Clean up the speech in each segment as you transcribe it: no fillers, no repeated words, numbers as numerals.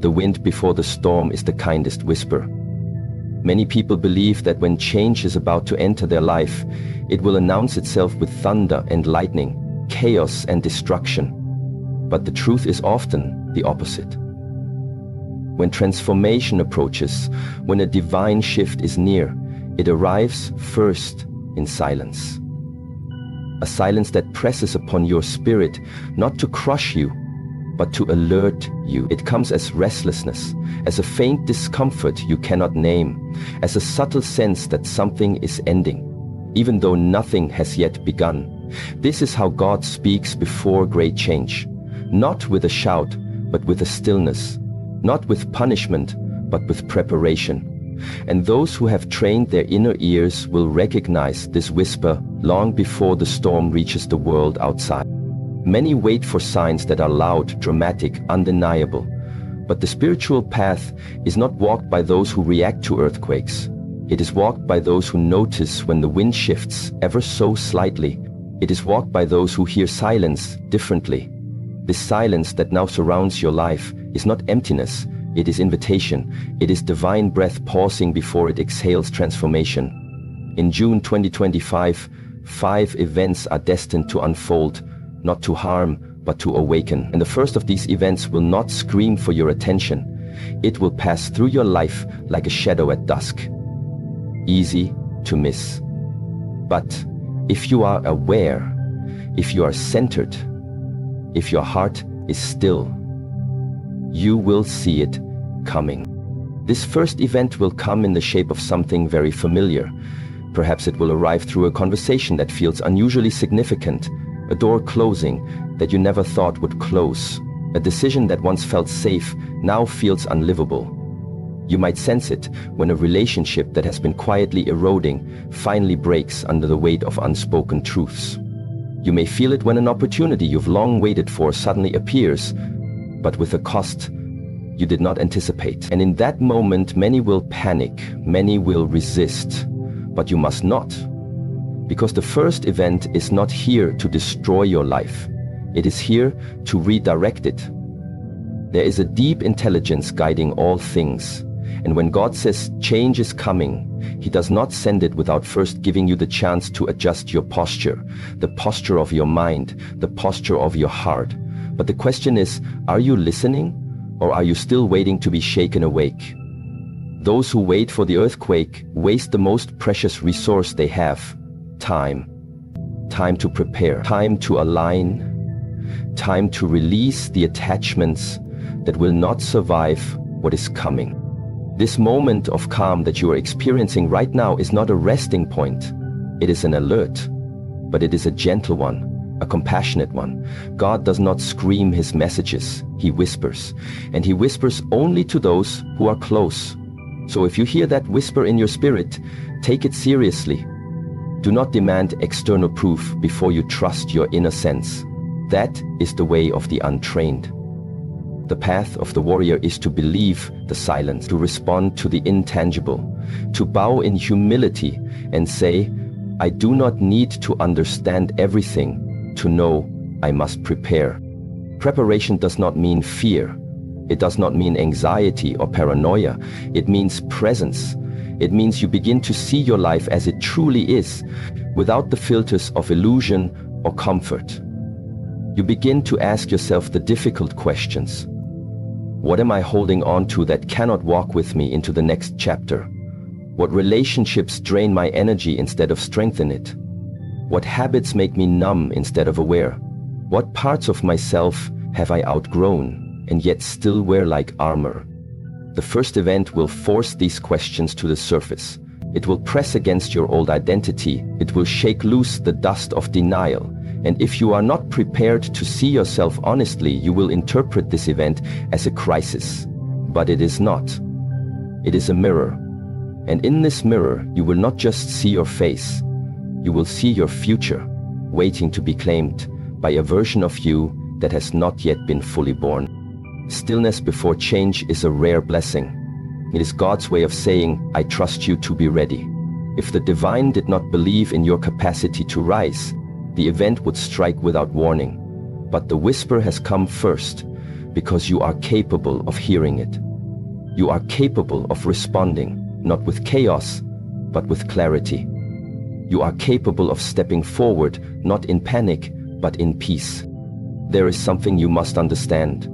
The wind before the storm is the kindest whisper. Many people believe that when change is about to enter their life, it will announce itself with thunder and lightning, chaos and destruction. But the truth is often the opposite. When transformation approaches, when a divine shift is near, it arrives first in silence. A silence that presses upon your spirit, not to crush you, but to alert you. It comes as restlessness, as a faint discomfort you cannot name, as a subtle sense that something is ending, even though nothing has yet begun. This is how God speaks before great change, not with a shout, but with a stillness, not with punishment, but with preparation. And those who have trained their inner ears will recognize this whisper long before the storm reaches the world outside. Many wait for signs that are loud, dramatic, undeniable. But the spiritual path is not walked by those who react to earthquakes. It is walked by those who notice when the wind shifts ever so slightly. It is walked by those who hear silence differently. This silence that now surrounds your life is not emptiness, it is invitation. It is divine breath pausing before it exhales transformation. In June 2025, 5 events are destined to unfold, not to harm, but to awaken. And the first of these events will not scream for your attention. It will pass through your life like a shadow at dusk. Easy to miss. But if you are aware, if you are centered, if your heart is still, you will see it coming. This first event will come in the shape of something very familiar. Perhaps it will arrive through a conversation that feels unusually significant, a door closing that you never thought would close, a decision that once felt safe now feels unlivable. You might sense it when a relationship that has been quietly eroding finally breaks under the weight of unspoken truths. You may feel it when an opportunity you've long waited for suddenly appears, but with a cost you did not anticipate. And in that moment, many will panic, many will resist, but you must not. Because the first event is not here to destroy your life. It is here to redirect it. There is a deep intelligence guiding all things. And when God says change is coming, He does not send it without first giving you the chance to adjust your posture, the posture of your mind, the posture of your heart. But the question is, are you listening, or are you still waiting to be shaken awake? Those who wait for the earthquake waste the most precious resource they have: time. Time to prepare, time to align, time to release the attachments that will not survive what is coming. This moment of calm that you are experiencing right now is not a resting point. It is an alert, but it is a gentle one, a compassionate one. God does not scream His messages, He whispers. And He whispers only to those who are close. So if you hear that whisper in your spirit, take it seriously. Do not demand external proof before you trust your inner sense. That is the way of the untrained. The path of the warrior is to believe the silence, to respond to the intangible, to bow in humility and say, I do not need to understand everything to know I must prepare. Preparation does not mean fear. It does not mean anxiety or paranoia. It means presence. It means you begin to see your life as it truly is, without the filters of illusion or comfort. You begin to ask yourself the difficult questions. What am I holding on to that cannot walk with me into the next chapter? What relationships drain my energy instead of strengthen it? What habits make me numb instead of aware? What parts of myself have I outgrown and yet still wear like armor? The first event will force these questions to the surface. It will press against your old identity. It will shake loose the dust of denial. And if you are not prepared to see yourself honestly, you will interpret this event as a crisis. But it is not. It is a mirror. And in this mirror, you will not just see your face. You will see your future, waiting to be claimed by a version of you that has not yet been fully born. Stillness before change is a rare blessing. It is God's way of saying, I trust you to be ready. If the divine did not believe in your capacity to rise, the event would strike without warning. But the whisper has come first, Because you are capable of hearing it. You are capable of responding, not with chaos, but with clarity. You are capable of stepping forward, not in panic, but in peace. There is something you must understand.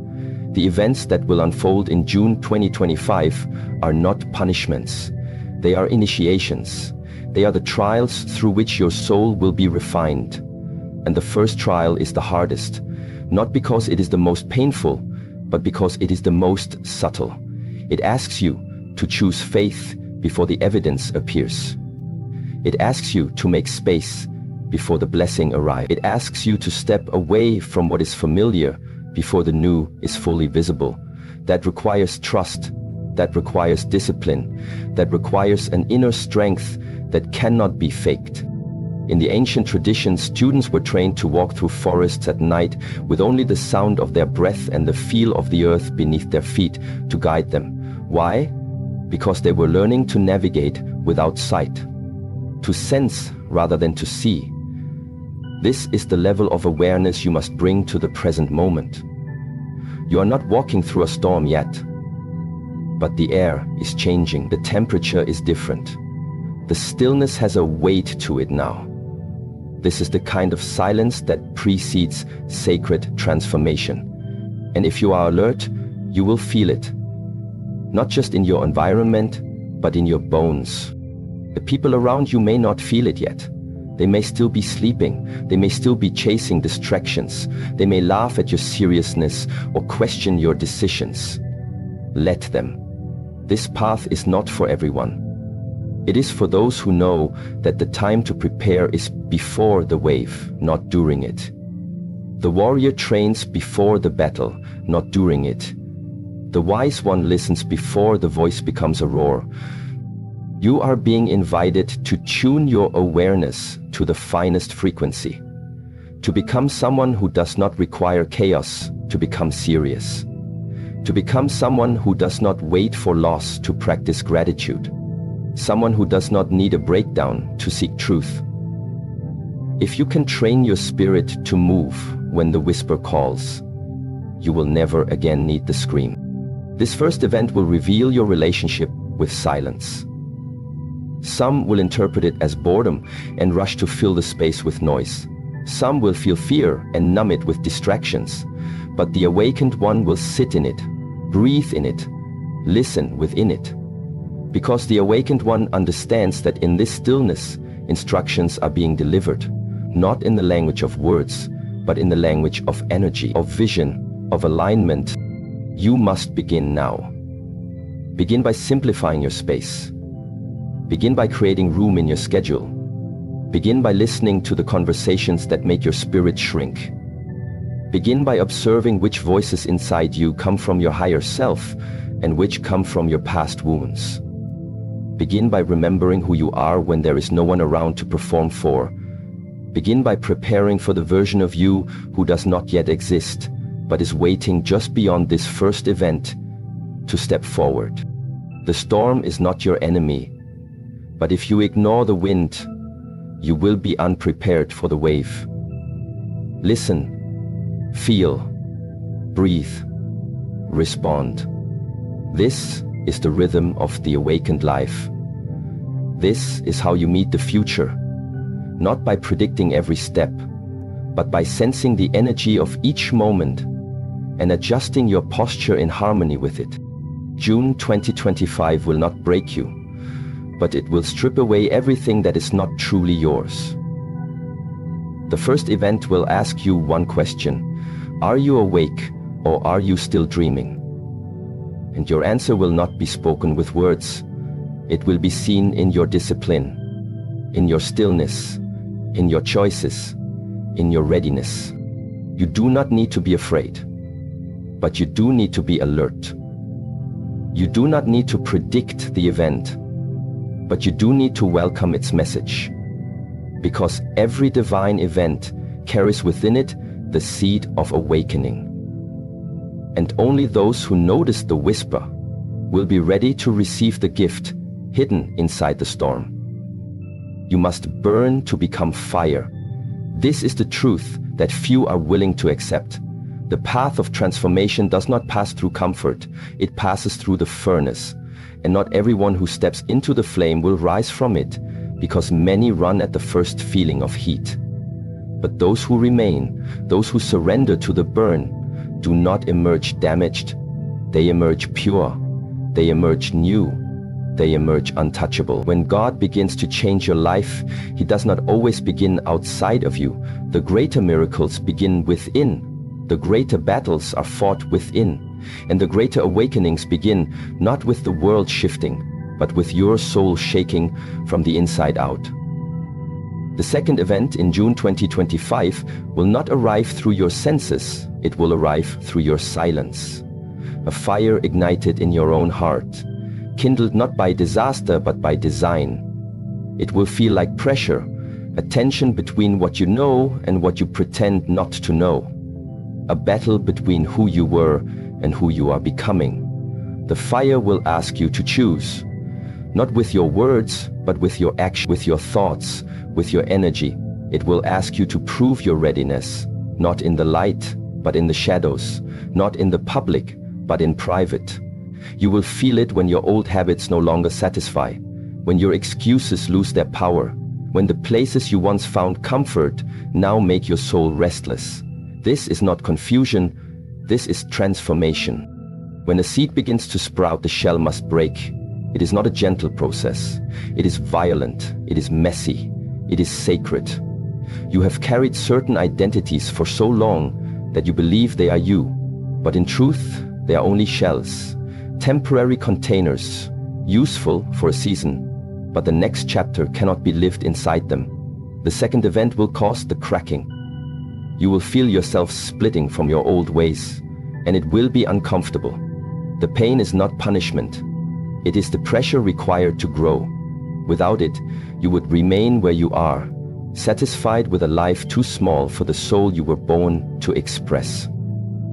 The events that will unfold in June 2025 are not punishments. They are initiations. They are the trials through which your soul will be refined. And the first trial is the hardest, not because it is the most painful, but because it is the most subtle. It asks you to choose faith before the evidence appears. It asks you to make space before the blessing arrives. It asks you to step away from what is familiar before the new is fully visible. That requires trust, that requires discipline, that requires an inner strength that cannot be faked. In the ancient tradition, students were trained to walk through forests at night with only the sound of their breath and the feel of the earth beneath their feet to guide them. Why? Because they were learning to navigate without sight, to sense rather than to see. This is the level of awareness you must bring to the present moment. You are not walking through a storm yet, but the air is changing. The temperature is different. The stillness has a weight to it now. This is the kind of silence that precedes sacred transformation. And if you are alert, you will feel it. Not just in your environment, but in your bones. The people around you may not feel it yet. They may still be sleeping. They may still be chasing distractions. They may laugh at your seriousness or question your decisions. Let them. This path is not for everyone. It is for those who know that the time to prepare is before the wave, not during it. The warrior trains before the battle, not during it. The wise one listens before the voice becomes a roar. You are being invited to tune your awareness to the finest frequency, to become someone who does not require chaos to become serious, to become someone who does not wait for loss to practice gratitude, someone who does not need a breakdown to seek truth. If you can train your spirit to move when the whisper calls, you will never again need the scream. This first event will reveal your relationship with silence. Some will interpret it as boredom and rush to fill the space with noise. Some will feel fear and numb it with distractions. But the awakened one will sit in it, breathe in it, listen within it. Because the awakened one understands that in this stillness, instructions are being delivered, not in the language of words, but in the language of energy, of vision, of alignment. You must begin now. Begin by simplifying your space. Begin by creating room in your schedule. Begin by listening to the conversations that make your spirit shrink. Begin by observing which voices inside you come from your higher self and which come from your past wounds. Begin by remembering who you are when there is no one around to perform for. Begin by preparing for the version of you who does not yet exist, but is waiting just beyond this first event to step forward. The storm is not your enemy, but if you ignore the wind, you will be unprepared for the wave. Listen, feel, breathe, respond. This is the rhythm of the awakened life. This is how you meet the future, not by predicting every step, but by sensing the energy of each moment and adjusting your posture in harmony with it. June 2025 will not break you, but it will strip away everything that is not truly yours. The first event will ask you one question: are you awake or are you still dreaming? And your answer will not be spoken with words. It will be seen in your discipline, in your stillness, in your choices, in your readiness. You do not need to be afraid, but you do need to be alert. You do not need to predict the event, but you do need to welcome its message. Because every divine event carries within it the seed of awakening. And only those who notice the whisper will be ready to receive the gift hidden inside the storm. You must burn to become fire. This is the truth that few are willing to accept. The path of transformation does not pass through comfort, it passes through the furnace. And not everyone who steps into the flame will rise from it, because many run at the first feeling of heat. But those who remain, those who surrender to the burn, do not emerge damaged. They emerge pure. They emerge new. They emerge untouchable. When God begins to change your life, He does not always begin outside of you. The greater miracles begin within. The greater battles are fought within. And the greater awakenings begin not with the world shifting, but with your soul shaking from the inside out. The second event in June 2025 will not arrive through your senses, it will arrive through your silence. A fire ignited in your own heart, kindled not by disaster but by design. It will feel like pressure, a tension between what you know and what you pretend not to know. A battle between who you were and who you are becoming. The fire will ask you to choose, not with your words, but with your action, with your thoughts, with your energy. It will ask you to prove your readiness, not in the light, but in the shadows, not in the public, but in private. You will feel it when your old habits no longer satisfy, when your excuses lose their power, when the places you once found comfort now make your soul restless. This is not confusion, this is transformation. When a seed begins to sprout, the shell must break. It is not a gentle process. It is violent, it is messy, it is sacred. You have carried certain identities for so long that you believe they are you, but in truth, they are only shells, temporary containers, useful for a season, but the next chapter cannot be lived inside them. The second event will cause the cracking. You will feel yourself splitting from your old ways, and it will be uncomfortable. The pain is not punishment. It is the pressure required to grow. Without it, you would remain where you are, satisfied with a life too small for the soul you were born to express.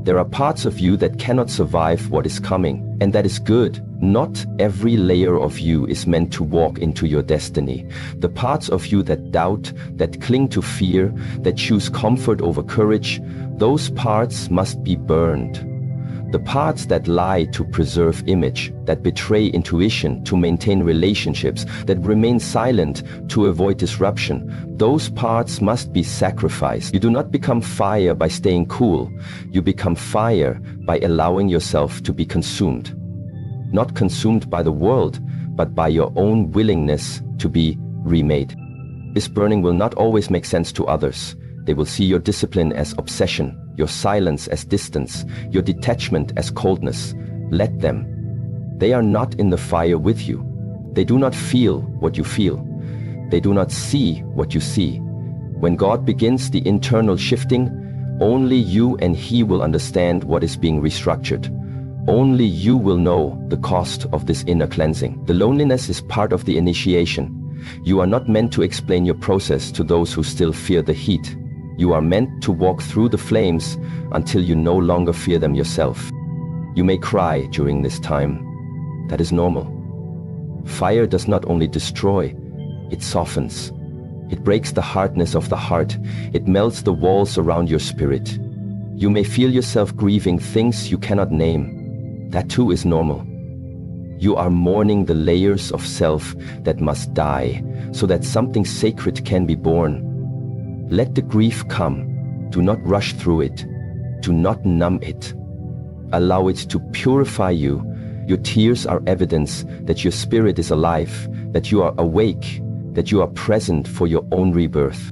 There are parts of you that cannot survive what is coming, and that is good. Not every layer of you is meant to walk into your destiny. The parts of you that doubt, that cling to fear, that choose comfort over courage, those parts must be burned. The parts that lie to preserve image, that betray intuition to maintain relationships, that remain silent to avoid disruption, those parts must be sacrificed. You do not become fire by staying cool. You become fire by allowing yourself to be consumed. Not consumed by the world, but by your own willingness to be remade. This burning will not always make sense to others. They will see your discipline as obsession, your silence as distance, your detachment as coldness. Let them. They are not in the fire with you. They do not feel what you feel. They do not see what you see. When God begins the internal shifting, only you and He will understand what is being restructured. Only you will know the cost of this inner cleansing. The loneliness is part of the initiation. You are not meant to explain your process to those who still fear the heat. You are meant to walk through the flames until you no longer fear them yourself. You may cry during this time. That is normal. Fire does not only destroy, it softens. It breaks the hardness of the heart. It melts the walls around your spirit. You may feel yourself grieving things you cannot name. That too is normal. You are mourning the layers of self that must die so that something sacred can be born. Let the grief come. Do not rush through it. Do not numb it. Allow it to purify you. Your tears are evidence that your spirit is alive, that you are awake, that you are present for your own rebirth.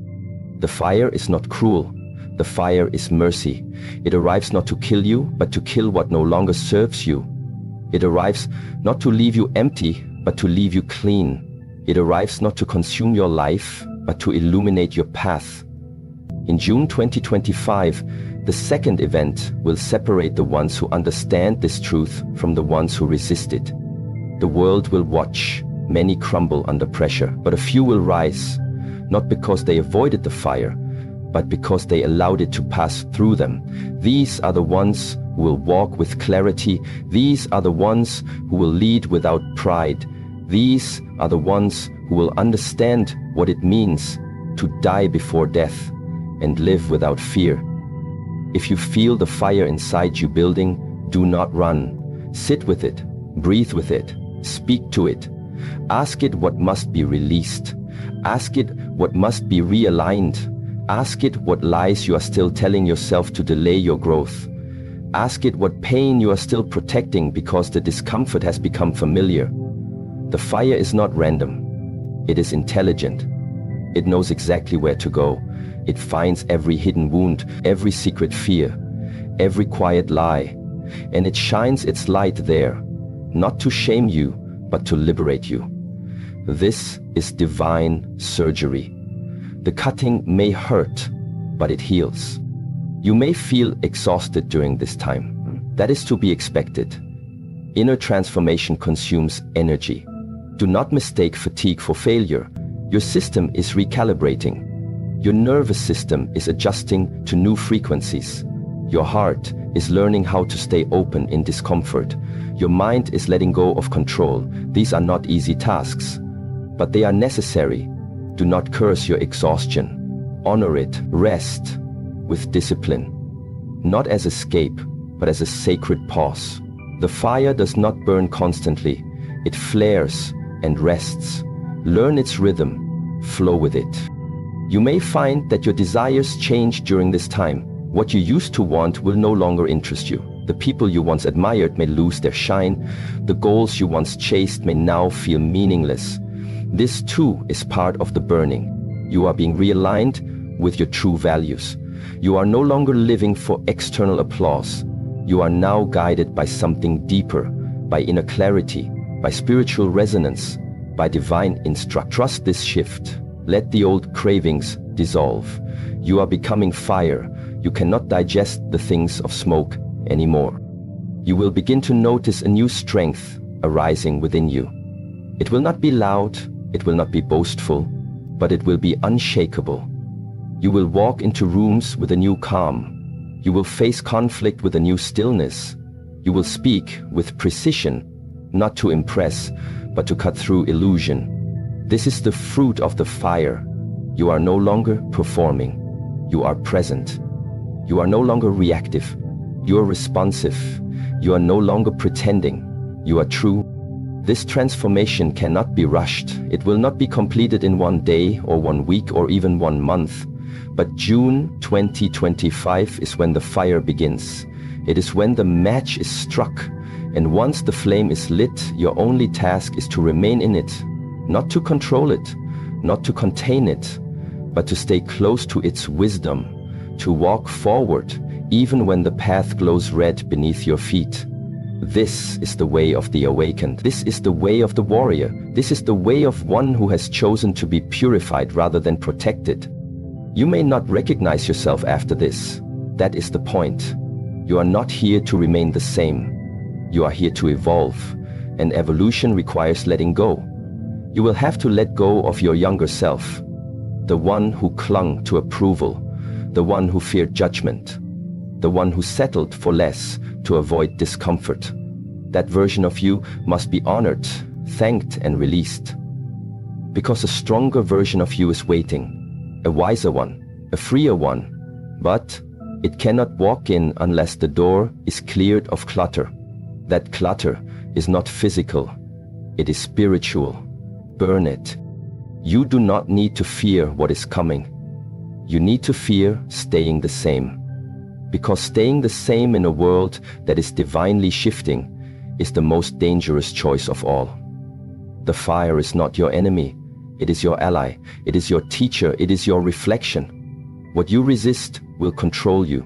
The fire is not cruel. The fire is mercy. It arrives not to kill you, but to kill what no longer serves you. It arrives not to leave you empty, but to leave you clean. It arrives not to consume your life, but to illuminate your path. In June 2025, the second event will separate the ones who understand this truth from the ones who resist it. The world will watch. Many crumble under pressure, but a few will rise, not because they avoided the fire, but because they allowed it to pass through them. These are the ones who will walk with clarity. These are the ones who will lead without pride. These are the ones who will understand what it means to die before death and live without fear. If you feel the fire inside you building, do not run. Sit with it, breathe with it, speak to it. Ask it what must be released. Ask it what must be realigned. Ask it what lies you are still telling yourself to delay your growth. Ask it what pain you are still protecting because the discomfort has become familiar. The fire is not random. It is intelligent. It knows exactly where to go. It finds every hidden wound, every secret fear, every quiet lie, and it shines its light there, not to shame you, but to liberate you. This is divine surgery. The cutting may hurt, but it heals. You may feel exhausted during this time. That is to be expected. Inner transformation consumes energy. Do not mistake fatigue for failure. Your system is recalibrating. Your nervous system is adjusting to new frequencies. Your heart is learning how to stay open in discomfort. Your mind is letting go of control. These are not easy tasks, but they are necessary. Do not curse your exhaustion. Honor it. Rest with discipline. Not as escape, but as a sacred pause. The fire does not burn constantly. It flares and rests. Learn its rhythm. Flow with it. You may find that your desires change during this time. What you used to want will no longer interest you. The people you once admired may lose their shine. The goals you once chased may now feel meaningless. This too is part of the burning. You are being realigned with your true values. You are no longer living for external applause. You are now guided by something deeper, by inner clarity, by spiritual resonance, by divine instruction. Trust this shift. Let the old cravings dissolve. You are becoming fire. You cannot digest the things of smoke anymore. You will begin to notice a new strength arising within you. It will not be loud, it will not be boastful, but it will be unshakable. You will walk into rooms with a new calm. You will face conflict with a new stillness. You will speak with precision, not to impress, but to cut through illusion. This is the fruit of the fire. You are no longer performing. You are present. You are no longer reactive. You are responsive. You are no longer pretending. You are true. This transformation cannot be rushed. It will not be completed in one day or 1 week or even 1 month. But June 2025 is when the fire begins. It is when the match is struck. And once the flame is lit, your only task is to remain in it. Not to control it, not to contain it, but to stay close to its wisdom, to walk forward even when the path glows red beneath your feet. This is the way of the awakened. This is the way of the warrior. This is the way of one who has chosen to be purified rather than protected. You may not recognize yourself after this. That is the point. You are not here to remain the same. You are here to evolve, and evolution requires letting go. You will have to let go of your younger self, the one who clung to approval, the one who feared judgment, the one who settled for less to avoid discomfort. That version of you must be honored, thanked, and released. Because a stronger version of you is waiting, a wiser one, a freer one, but it cannot walk in unless the door is cleared of clutter. That clutter is not physical, it is spiritual. Burn it. You do not need to fear what is coming. You need to fear staying the same. Because staying the same in a world that is divinely shifting is the most dangerous choice of all. The fire is not your enemy. It is your ally. It is your teacher. It is your reflection. What you resist will control you.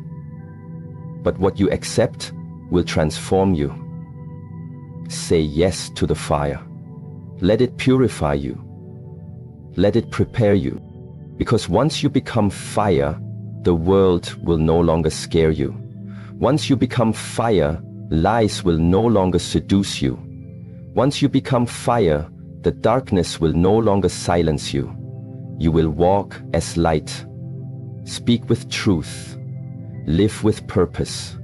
But what you accept will transform you. Say yes to the fire. Let it purify you. Let it prepare you. Because once you become fire, the world will no longer scare you. Once you become fire, lies will no longer seduce you. Once you become fire, the darkness will no longer silence you. You will walk as light. Speak with truth. Live with purpose.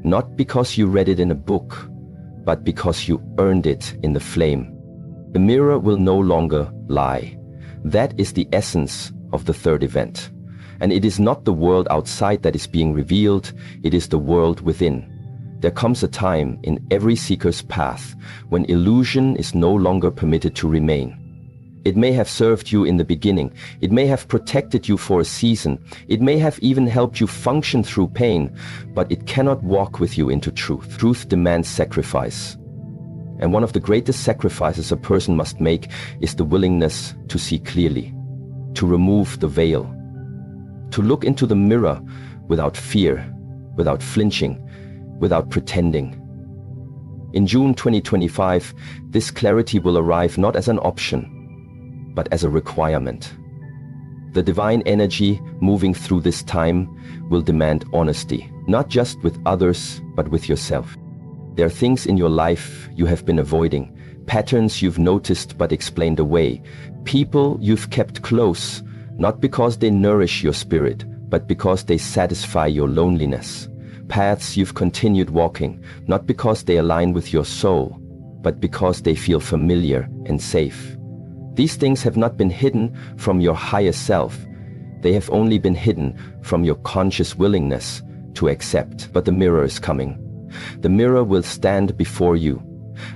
Not because you read it in a book, but because you earned it in the flame. The mirror will no longer lie. That is the essence of the third event. And it is not the world outside that is being revealed, it is the world within. There comes a time in every seeker's path when illusion is no longer permitted to remain. It may have served you in the beginning, it may have protected you for a season, it may have even helped you function through pain, but it cannot walk with you into truth. Truth demands sacrifice. And one of the greatest sacrifices a person must make is the willingness to see clearly, to remove the veil, to look into the mirror without fear, without flinching, without pretending. In June 2025, this clarity will arrive not as an option, but as a requirement. The divine energy moving through this time will demand honesty, not just with others, but with yourself. There are things in your life you have been avoiding, patterns you've noticed but explained away, people you've kept close, not because they nourish your spirit, but because they satisfy your loneliness. Paths you've continued walking, not because they align with your soul, but because they feel familiar and safe. These things have not been hidden from your higher self. They have only been hidden from your conscious willingness to accept. But the mirror is coming. The mirror will stand before you.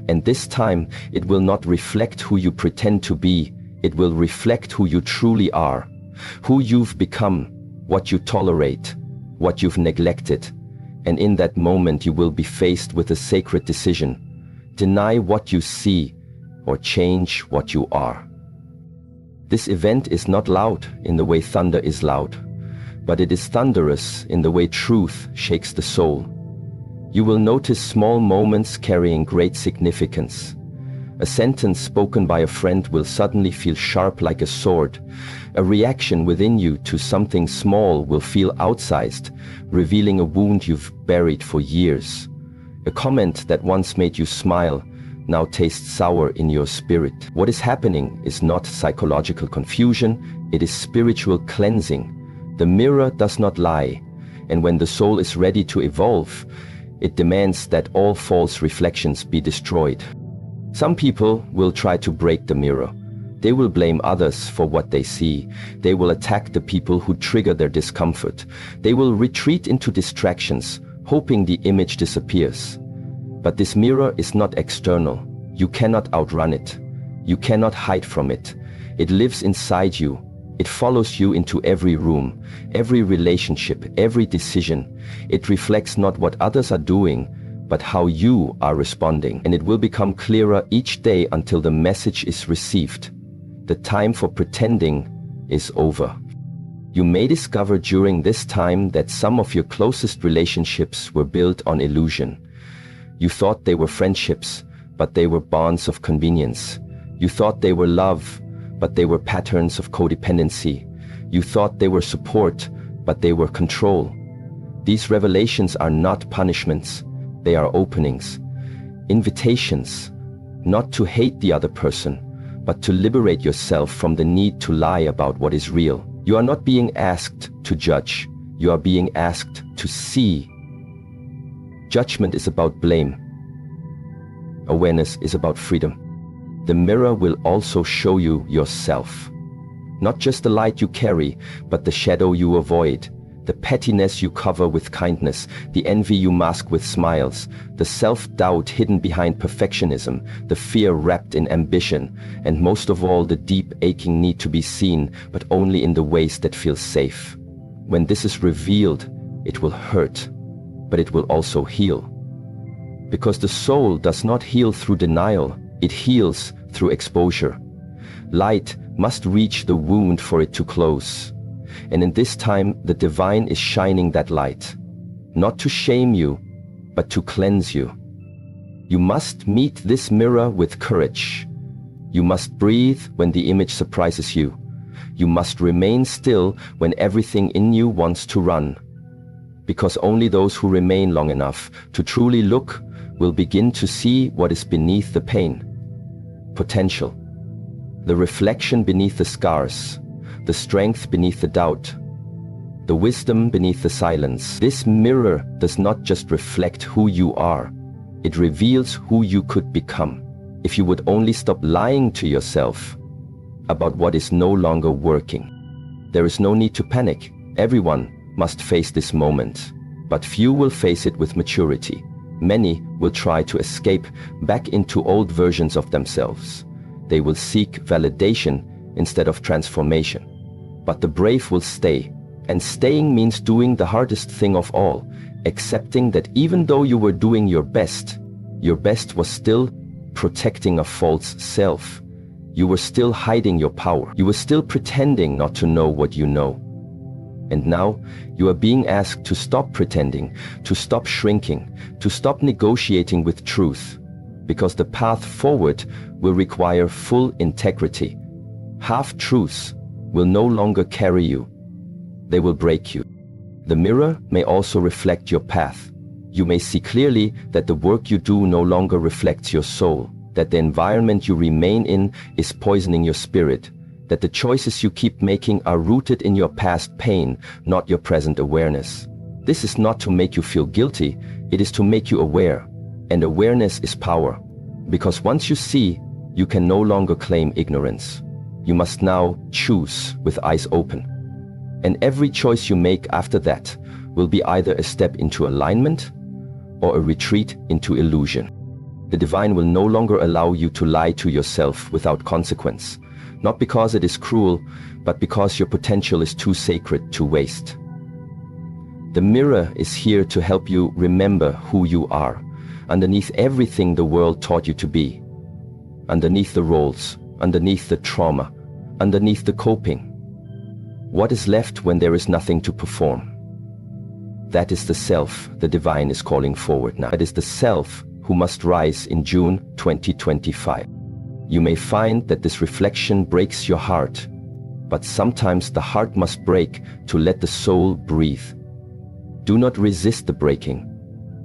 And this time, it will not reflect who you pretend to be. It will reflect who you truly are, who you've become, what you tolerate, what you've neglected. And in that moment, you will be faced with a sacred decision. Deny what you see or change what you are. This event is not loud in the way thunder is loud, but it is thunderous in the way truth shakes the soul. You will notice small moments carrying great significance. A sentence spoken by a friend will suddenly feel sharp like a sword. A reaction within you to something small will feel outsized, revealing a wound you've buried for years. A comment that once made you smile now tastes sour in your spirit. What is happening is not psychological confusion, it is spiritual cleansing. The mirror does not lie, and when the soul is ready to evolve, it demands that all false reflections be destroyed. Some people will try to break the mirror. They will blame others for what they see. They will attack the people who trigger their discomfort. They will retreat into distractions, hoping the image disappears. But this mirror is not external. You cannot outrun it. You cannot hide from it. It lives inside you. It follows you into every room, every relationship, every decision. It reflects not what others are doing, but how you are responding. And it will become clearer each day until the message is received. The time for pretending is over. You may discover during this time that some of your closest relationships were built on illusion. You thought they were friendships, but they were bonds of convenience. You thought they were love, but they were patterns of codependency. You thought they were support, but they were control. These revelations are not punishments, they are openings, invitations, not to hate the other person, but to liberate yourself from the need to lie about what is real. You are not being asked to judge, you are being asked to see. Judgment is about blame. Awareness is about freedom. The mirror will also show you yourself. Not just the light you carry, but the shadow you avoid, the pettiness you cover with kindness, the envy you mask with smiles, the self-doubt hidden behind perfectionism, the fear wrapped in ambition, and most of all the deep aching need to be seen, but only in the ways that feel safe. When this is revealed, it will hurt, but it will also heal. Because the soul does not heal through denial, it heals through exposure. Light must reach the wound for it to close. And in this time, the divine is shining that light, not to shame you, but to cleanse you. You must meet this mirror with courage. You must breathe when the image surprises you. You must remain still when everything in you wants to run. Because only those who remain long enough to truly look will begin to see what is beneath the pain. Potential. The reflection beneath the scars. The strength beneath the doubt. The wisdom beneath the silence. This mirror does not just reflect who you are. It reveals who you could become. If you would only stop lying to yourself about what is no longer working. There is no need to panic. Everyone must face this moment, but few will face it with maturity. Many will try to escape back into old versions of themselves. They will seek validation instead of transformation. But the brave will stay, and staying means doing the hardest thing of all, accepting that even though you were doing your best was still protecting a false self. You were still hiding your power. You were still pretending not to know what you know. And now you are being asked to stop pretending, to stop shrinking, to stop negotiating with truth, because the path forward will require full integrity. Half-truths will no longer carry you. They will break you. The mirror may also reflect your path. You may see clearly that the work you do no longer reflects your soul, that the environment you remain in is poisoning your spirit, that the choices you keep making are rooted in your past pain, not your present awareness. This is not to make you feel guilty, it is to make you aware. And awareness is power, because once you see, you can no longer claim ignorance. You must now choose with eyes open. And every choice you make after that will be either a step into alignment or a retreat into illusion. The divine will no longer allow you to lie to yourself without consequence, not because it is cruel, but because your potential is too sacred to waste. The mirror is here to help you remember who you are, underneath everything the world taught you to be, underneath the roles, underneath the trauma, underneath the coping. What is left when there is nothing to perform? That is the self the divine is calling forward now. That is the self who must rise in June 2025. You may find that this reflection breaks your heart, but sometimes the heart must break to let the soul breathe. Do not resist the breaking.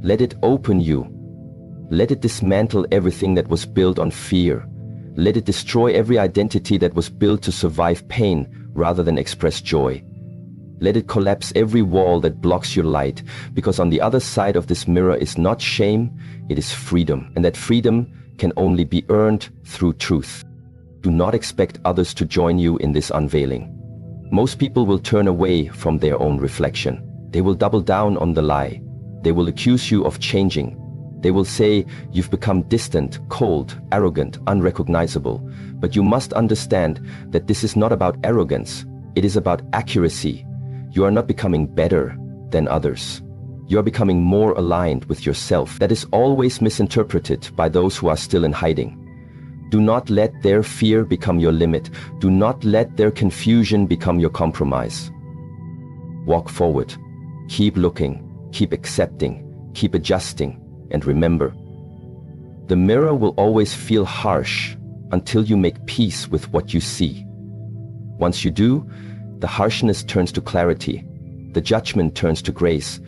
Let it open you. Let it dismantle everything that was built on fear. Let it destroy every identity that was built to survive pain rather than express joy. Let it collapse every wall that blocks your light, because on the other side of this mirror is not shame, it is freedom. And that freedom can only be earned through truth. Do not expect others to join you in this unveiling. Most people will turn away from their own reflection. They will double down on the lie. They will accuse you of changing. They will say you've become distant, cold, arrogant, unrecognizable. But you must understand that this is not about arrogance. It is about accuracy. You are not becoming better than others. You are becoming more aligned with yourself. That is always misinterpreted by those who are still in hiding. Do not let their fear become your limit. Do not let their confusion become your compromise. Walk forward. Keep looking. Keep accepting. Keep adjusting. And remember, the mirror will always feel harsh until you make peace with what you see. Once you do, the harshness turns to clarity, the judgment turns to grace,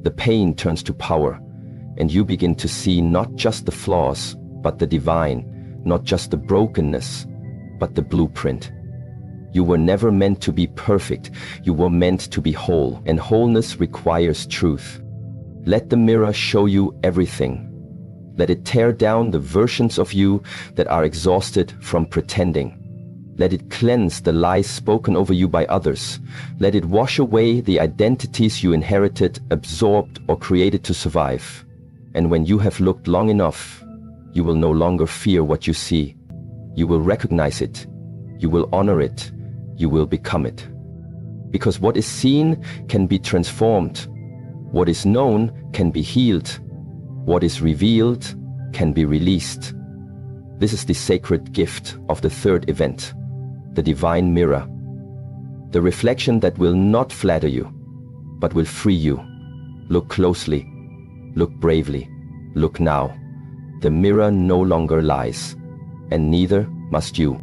the pain turns to power, and you begin to see not just the flaws, but the divine, not just the brokenness, but the blueprint. You were never meant to be perfect, you were meant to be whole, and wholeness requires truth. Let the mirror show you everything. Let it tear down the versions of you that are exhausted from pretending. Let it cleanse the lies spoken over you by others. Let it wash away the identities you inherited, absorbed, or created to survive. And when you have looked long enough, you will no longer fear what you see. You will recognize it. You will honor it. You will become it. Because what is seen can be transformed. What is known can be healed. What is revealed can be released. This is the sacred gift of the third event, the divine mirror. The reflection that will not flatter you, but will free you. Look closely. Look bravely. Look now. The mirror no longer lies, and neither must you.